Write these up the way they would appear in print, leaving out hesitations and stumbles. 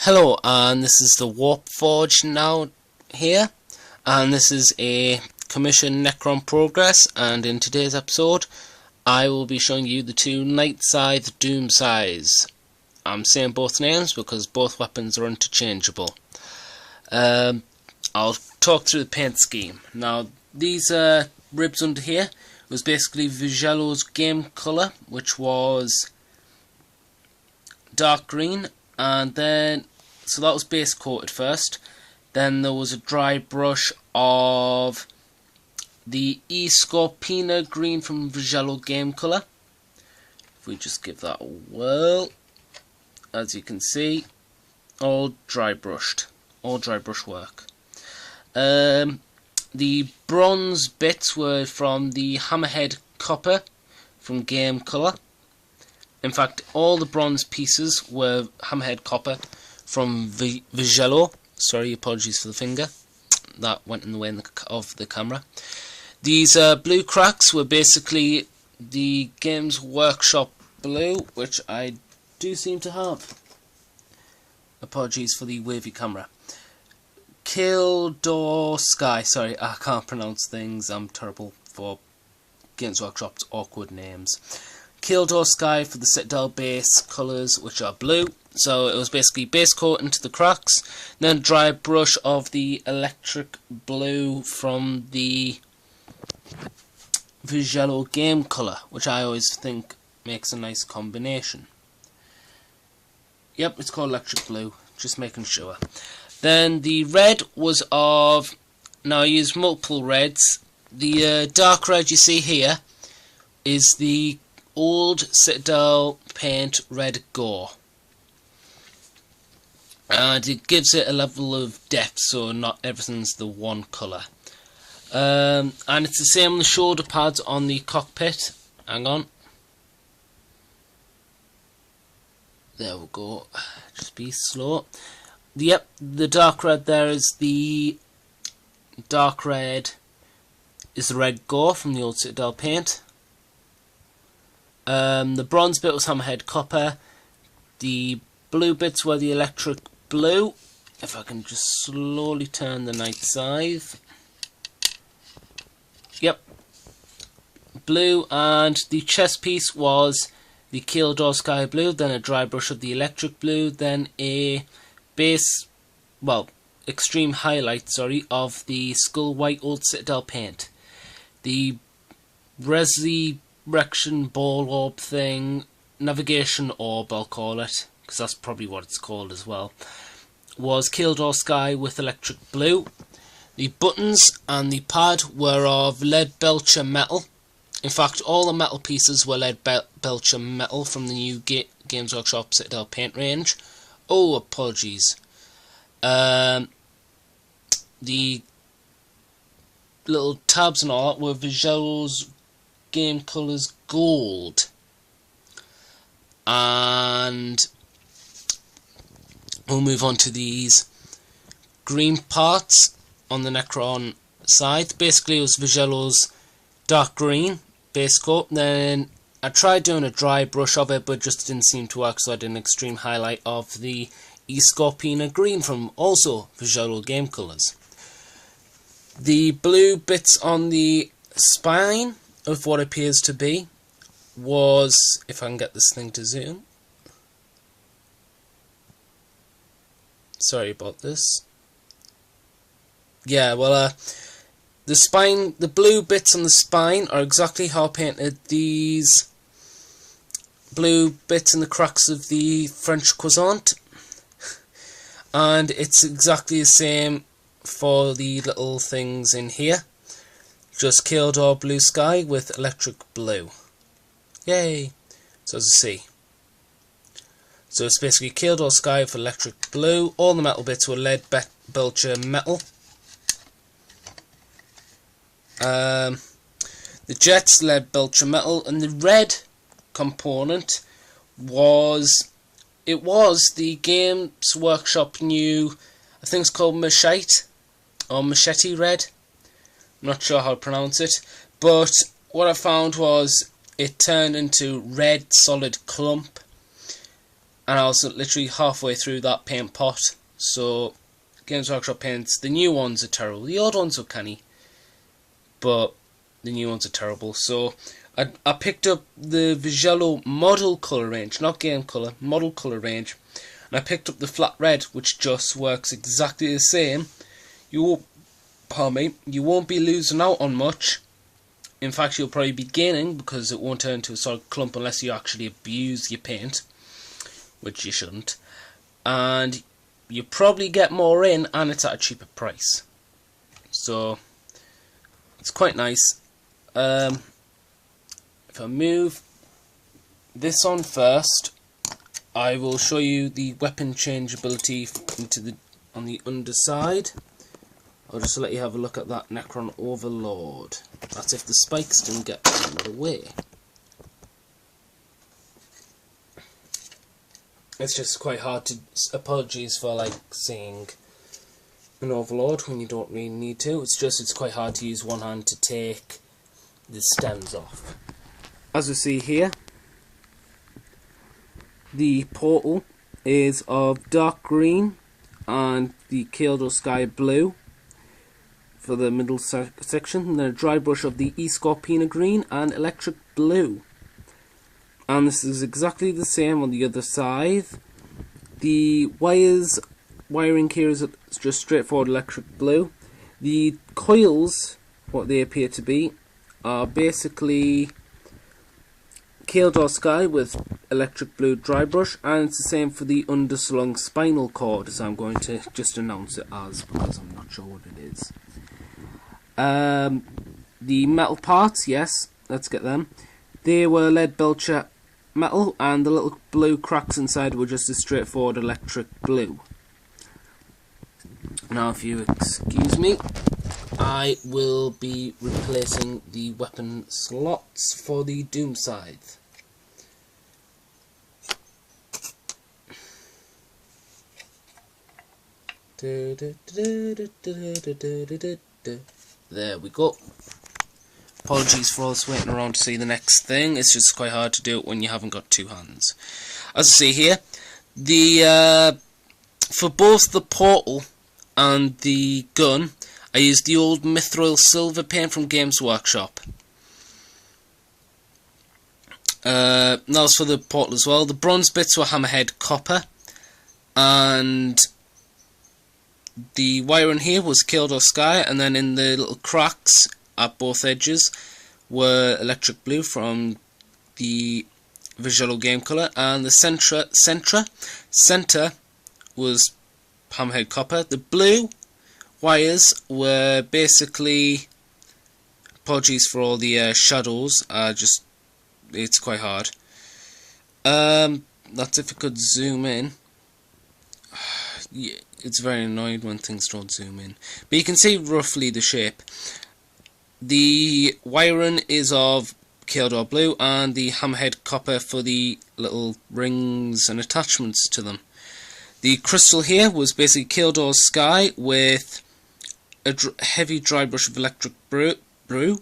Hello, and this is the Warp Forge now here, and this is a commissioned Necron progress, and in today's episode I will be showing you the two Scythe Doom Scythes. I'm saying both names because both weapons are interchangeable. I'll talk through the paint scheme. Now these ribs under here was basically Vigello's game colour, which was dark green, and then so that was base coated first. Then there was a dry brush of the Scorpina green from Vigello game colour. If we just give that a whirl, as you can see, all dry brush work. The bronze bits were from the Hammerhead copper from game colour. In fact, all the bronze pieces were Hammerhead copper from Vigello. Sorry, apologies for the finger. That went in the way of the camera. These blue cracks were basically the Games Workshop blue, which I do seem to have. Apologies for the wavy camera. Kildor Sky. Sorry, I can't pronounce things. I'm terrible for Games Workshop's awkward names. Kildor Sky for the Citadel base colours, which are blue. So it was basically base coat into the cracks, then dry brush of the electric blue from the Vigello game colour, which I always think makes a nice combination. Yep, it's called electric blue, just making sure. Then the red was of, now I used multiple reds. The dark red you see here is the old Citadel paint red gore, and it gives it a level of depth, so not everything's the one colour. And it's the same on the shoulder pads on the cockpit. Hang on, there we go, just be slow. Yep, the dark red there is the dark red is the red gore from the old Citadel paint. The bronze bit was Hammerhead copper. The blue bits were the electric blue. If I can just slowly turn the night scythe. Yep, blue, and the chest piece was the Kildor Sky blue, then a dry brush of the electric blue, then a base, well, extreme highlight, sorry, of the Skull White Old Citadel paint. The Resurrection Ball Orb thing, Navigation Orb I'll call it, because that's probably what it's called as well, was Kildor Sky with electric blue. The buttons and the pad were of lead belcher metal. In fact, all the metal pieces were lead belcher metal from the new Games Workshop Citadel paint range. Oh, apologies. The little tabs and all that were Vigello's game colours gold. And we'll move on to these green parts on the Necron Scythe. Basically it was Vigello's dark green base coat. Then I tried doing a dry brush of it, but just didn't seem to work, so I did an extreme highlight of the Scorpina green from also Vigello game colours. The blue bits on the spine of what appears to be was, if I can get this thing to zoom, sorry about this. Yeah, well, the spine, the blue bits on the spine are exactly how I painted these blue bits in the cracks of the French croissant, and it's exactly the same for the little things in here, just Kildor blue sky with electric blue. Yay! So as you see, so it's basically Kildor Sky with electric blue. All the metal bits were lead belcher metal. The jets lead belcher metal, and the red component was, it was the Games Workshop new, I think it's called Machete or Machete red. I'm not sure how to pronounce it, but what I found was it turned into red solid clump, and I was literally halfway through that paint pot. So Games Workshop paints, the new ones are terrible. The old ones are canny, but the new ones are terrible. So I picked up the Vigello model colour range, not game colour, model colour range, and I picked up the flat red, which just works exactly the same. You won't be losing out on much. In fact, you'll probably be gaining, because it won't turn into a solid clump unless you actually abuse your paint, which you shouldn't. And you probably get more in, and it's at a cheaper price. So it's quite nice. If I move this on first, I will show you the weapon changeability on the underside. I'll just let you have a look at that Necron Overlord. That's if the spikes didn't get in the way. It's just quite hard to... Apologies for like saying an Overlord when you don't really need to. It's quite hard to use one hand to take the stems off. As we see here, the portal is of dark green and the Kael'dor Sky blue for the middle section, and then a dry brush of the Scorpina green and electric blue. And this is exactly the same on the other side. The wiring here is just straightforward electric blue. The coils, what they appear to be, are basically Kael'dor Sky with electric blue dry brush, and it's the same for the underslung spinal cord, as I'm going to just announce it as, because I'm not sure what it is. The metal parts, yes, let's get them. They were lead belcher metal, and the little blue cracks inside were just a straightforward electric blue. Now, if you excuse me, I will be replacing the weapon slots for the Doom Scythe. There we go. Apologies for all this waiting around to see the next thing. It's just quite hard to do it when you haven't got two hands. As you see here, the for both the portal and the gun, I used the old Mithril silver paint from Games Workshop. That was for the portal as well. The bronze bits were hammerhead copper, and the wiring here was Kael'dor Sky, and then in the little cracks at both edges were electric blue from the Vigello game colour, and the centre was hammerhead copper. The blue wires were basically, apologies for all the shadows, it's quite hard. That's if I could zoom in. Yeah, it's very annoying when things don't zoom in, but you can see roughly the shape. The wiring is of Kael'dor blue, and the hammerhead copper for the little rings and attachments to them. The crystal here was basically Kael'dor Sky with a heavy dry brush of electric blue.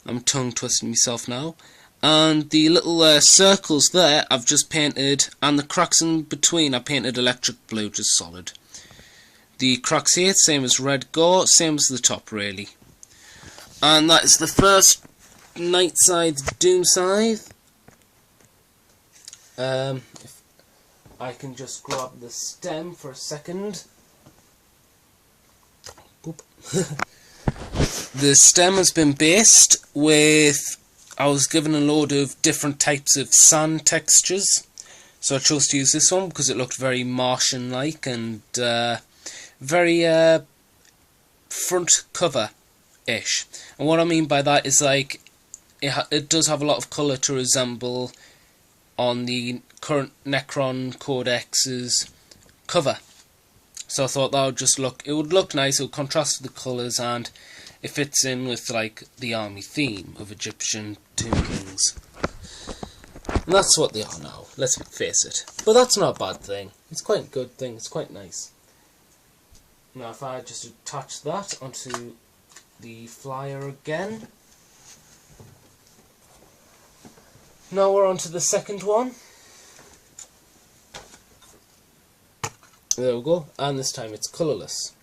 I'm tongue twisting myself now. And the little circles there I've just painted, and the cracks in between I painted electric blue, just solid. The cracks here, same as red gore, same as the top really. And that is the first Night Scythe Doom Scythe. If I can just grab the stem for a second. Boop. The stem has been based with... I was given a load of different types of sand textures, so I chose to use this one because it looked very Martian-like and very front cover-ish. And what I mean by that is, like, it does have a lot of colour to resemble on the current Necron Codex's cover. So I thought that would just it would look nice, it would contrast with the colours, and it fits in with like the army theme of Egyptian Tomb Kings. And that's what they are now, let's face it. But that's not a bad thing. It's quite a good thing, it's quite nice. Now if I just attach that onto the flyer again. Now we're on to the second one. There we go, and this time it's colourless.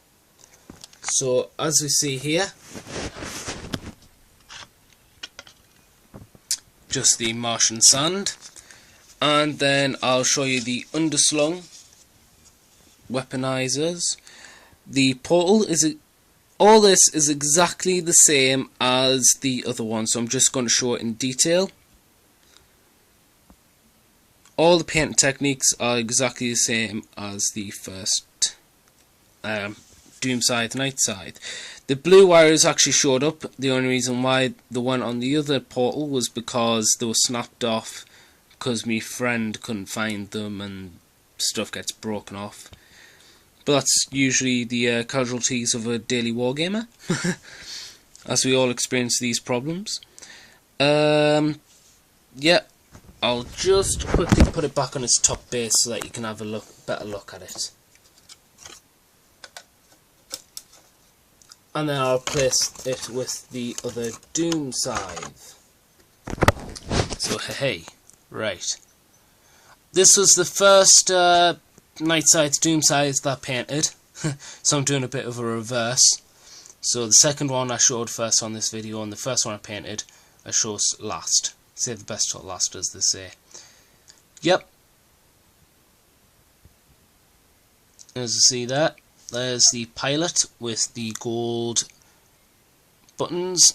So as we see here, just the Martian sand, and then I'll show you the underslung weaponizers. The portal is all this is exactly the same as the other one, so I'm just going to show it in detail. All the painting techniques are exactly the same as the first Doom Scythe, Night Scythe. The blue wires actually showed up. The only reason why the one on the other portal was because they were snapped off because my friend couldn't find them and stuff gets broken off. But that's usually the casualties of a daily wargamer, as we all experience these problems. Yeah, I'll just quickly put it back on its top base so that you can have a better look at it. And then I'll place it with the other Doom Scythe. So hey, right. This was the first Night Scythe Doom Scythe that I painted, so I'm doing a bit of a reverse. So the second one I showed first on this video, and the first one I painted I show last. Save the best till last, as they say. Yep. As you see there, there's the pilot with the gold buttons.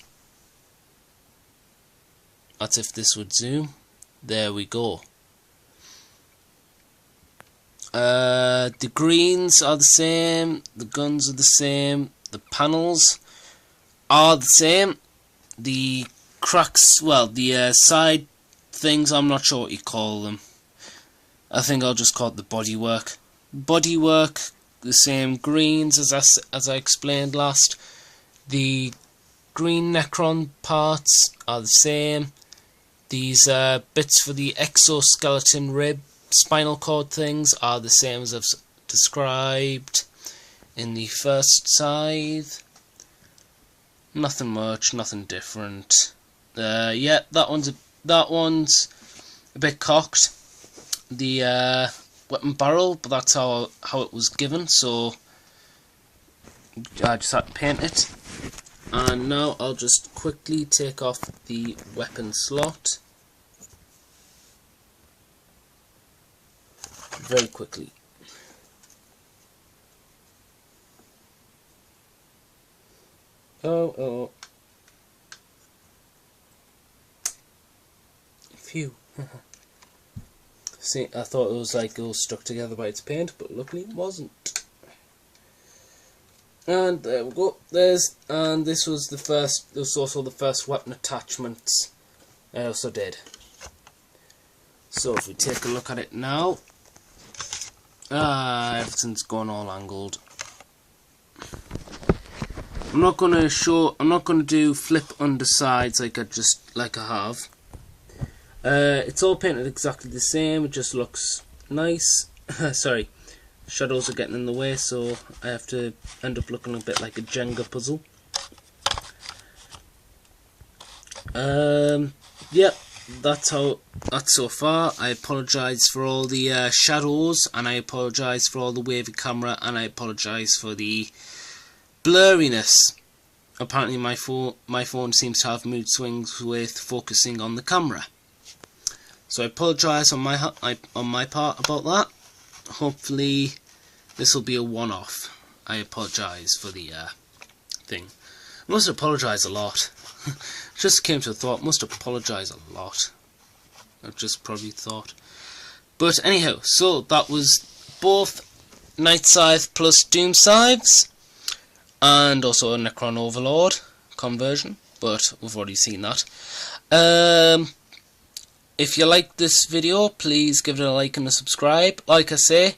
That's if this would zoom. There we go. The greens are the same, the guns are the same, the panels are the same, the cracks, well, the side things, I'm not sure what you call them. I think I'll just call it the bodywork. Bodywork, the same greens as I explained last. The green Necron parts are the same. These bits for the exoskeleton rib spinal cord things are the same as I've described in the first scythe. Nothing much, nothing different. Yeah, that one's a bit cocked. The weapon barrel, but that's how it was given, so I just had to paint it. And now I'll just quickly take off the weapon slot. Very quickly. Oh. Phew. See, I thought it was like all stuck together by its paint, but luckily it wasn't. And there we go. And this was the first. This was also the first weapon attachments I also did. So if we take a look at it now, everything's gone all angled. I'm not gonna do flip undersides like I have. It's all painted exactly the same. It just looks nice. Sorry, shadows are getting in the way, so I have to end up looking a bit like a Jenga puzzle. Yep, that's so far. I apologise for all the shadows, and I apologise for all the wavy camera, and I apologise for the blurriness. Apparently my phone seems to have mood swings with focusing on the camera. So I apologise on my part about that. Hopefully this will be a one-off. I apologise for the thing. I must apologise a lot. Just came to a thought, must apologise a lot. I've just probably thought. But anyhow, so that was both Night Scythe plus Doom Scythes, and also a Necron Overlord conversion, but we've already seen that. If you like this video, please give it a like and a subscribe. Like I say,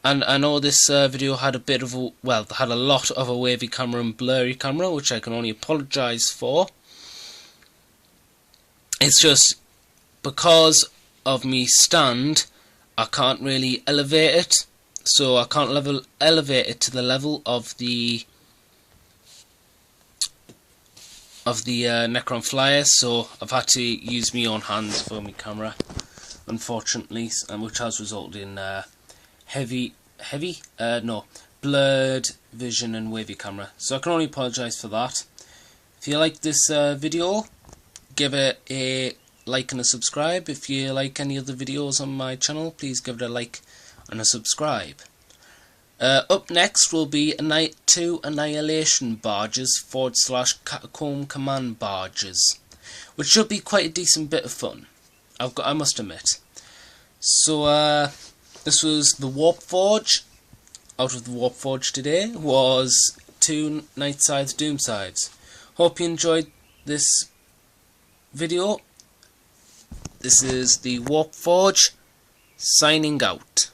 and I know this video had had a lot of a wavy camera and blurry camera, which I can only apologise for. It's just because of me stand, I can't really elevate it, so I can't elevate it to the level of the Necron flyer, so I've had to use my own hands for my camera, unfortunately, and which has resulted in heavy no, blurred vision and wavy camera. So I can only apologise for that. If you like this video, give it a like and a subscribe. If you like any other videos on my channel, please give it a like and a subscribe. Up next will be 2 Annihilation barges / Catacomb Command barges, which should be quite a decent bit of fun, I must admit. So this was the Warp Forge. Out of the Warp Forge today was 2 Scythe Doom sides. Hope you enjoyed this video. This is the Warp Forge signing out.